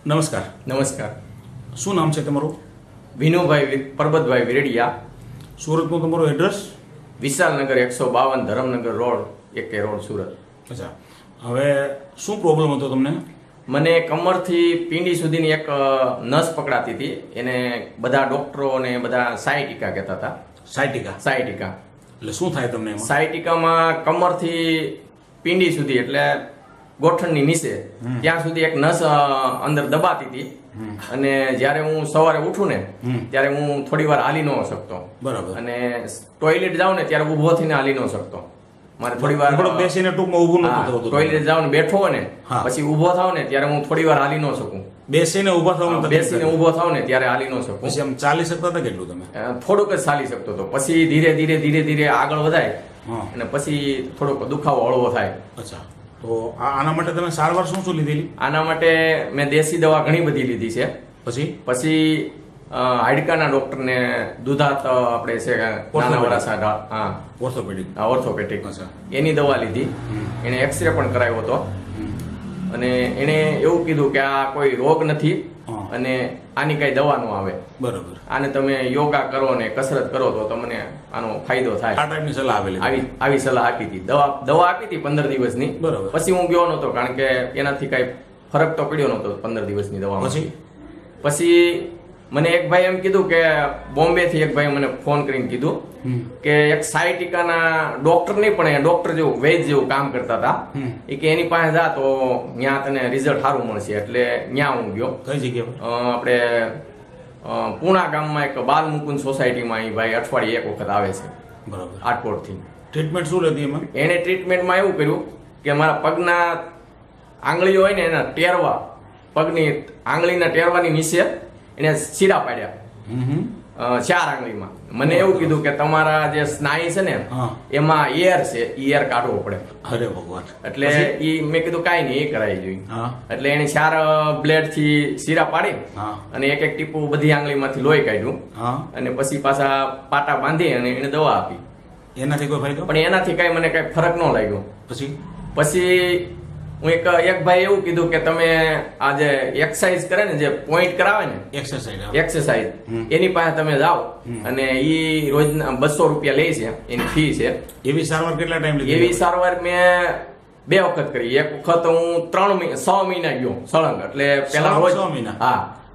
નમસ્કાર. નમસ્કાર. શું નામ છે તમારું? વિનુભાઈ પરબતભાઈ વિરડિયા. સુરતનું તમારું એડ્રેસ? વિશાલનગર 152 ધરમનગર રોડ, એકે રોડ, સુરત. અચ્છા, હવે શું પ્રોબ્લેમ હતો તમને? મને કમરથી પીંડી સુધીની એક નસ પકડાતી હતી. એને બધા ડોક્ટરો અને બધા સાયટિકા કહેતા હતા. સાયટિકા એટલે શું થાય તમને એમાં? સાયટિકામાં કમરથી પીંડી સુધી એટલે ગોઠણની નીચે ત્યાં સુધી એક નસ અંદર દબાતી હતી. અને જ્યારે હું સવારે ઉઠું ને ત્યારે હું થોડી વાર હાલી ન શકતો. બરાબર. અને ટોયલેટ જાઉં ને ત્યારે ઊભો થઈને હાલી ન શકતો. મારે થોડી વાર બેસીને ટૂંકમાં ઊભું નહોતું થતું. ટોયલેટ જાઉં ને બેઠો હોય ને પછી ઊભો થાવ ને ત્યારે હું થોડી વાર હાલી ન શકું. બેસીને ઊભા થવાનું બેસીને ઊભો થાવ ને ત્યારે હાલી ન શકું. પછી આમ ચાલી શકતા હતા કેટલું તમે? થોડુંક જ ચાલી શકતો હતો. પછી ધીરે ધીરે આગળ વધાય અને પછી થોડોક દુખાવો હળવો થાય. અચ્છા, તો આના માટે તમે સારવાર શું શું લીધેલી? આના માટે મેં દેશી દવા ઘણી બધી લીધી છે. પછી હાડકાના ડોક્ટરને દુધાત આપણે છે નાના વરાસા, હા, ઓર્થોપેડિક એની દવા લીધી. એને એક્સરે પણ કરાવ્યો હતો અને એને એવું કીધું કે આ કોઈ રોગ નથી અને આની કઈ દવા ન આવે. બરાબર. આને તમે યોગા કરો ને કસરત કરો તો તમને આનો ફાયદો થાય. આ ટાઈપની સલાહ આપેલી? આવી સલાહ આપી હતી. દવા આપી હતી 15 દિવસની. બરાબર. પછી હું ગયો નતો કારણ કે એનાથી કઈ ફરક તો પડ્યો નતો 15 દિવસની દવામાં. પછી મને એક ભાઈ એમ કીધું કે બોમ્બે થી એક ભાઈ મને ફોન કરીને કીધું કે એક સાયટિકાના ડોક્ટર નહીં પણ ડોક્ટર જેવું વૈદ્ય જેવું કામ કરતા હતા. એ કે એની પાસે જા તો ત્યાં તને રિઝલ્ટ સારું મળશે. એટલે ત્યાં હું ગયો. કઈ જગ્યા? આપણે પૂણા ગામમાં એક બાલ મુકુંદ સોસાયટીમાં એ ભાઈ અઠવાડિયે એક વખત આવે છે. બરાબર. આટકોટથી. ટ્રીટમેન્ટ શું લેતી એમાં? એને ટ્રીટમેન્ટમાં એવું કર્યું કે મારા પગના આંગળીઓ હોય ને એના ટેરવા, પગની આંગળીના ટેરવાની નીચે એને ચીરા પાડ્યા 4 આંગળીમાં. મને એવું કીધું કે તમારા જે સ્નાયુ છે ને એમાં એર છે, એર કાઢવો પડે. અરે ભગવાન. એટલે મેં કીધું કાંઈ નહીં, એ કરાવી જોઈએ. એટલે એને 4 બ્લેડ થી ચીરા પાડી અને એક એક ટીપું બધી આંગળીમાંથી લોહી કાઢ્યું અને પછી પાછા પાટા બાંધી અને એને દવા આપી. એનાથી કોઈ ફાયદો? પણ એનાથી કઈ મને કઈ ફરક ન લાગ્યો. પછી હું એક ભાઈ એવું કીધું કે તમે આ જે એક્સરસાઇઝ કરે ને, જે પોઈન્ટ કરાવે ને, એક્સરસાઇઝ એની પાસે તમે જાઓ અને ઈ રોજના 200 રૂપિયા લે છે, એની ફી છે. એવી સારવાર કેટલા ટાઈમ લીધી? એવી સારવાર મેં 2 વખત કરી. એક વખત હું 6 મહિના ગયો સળંગ. એટલે પેલા રોજ, હા,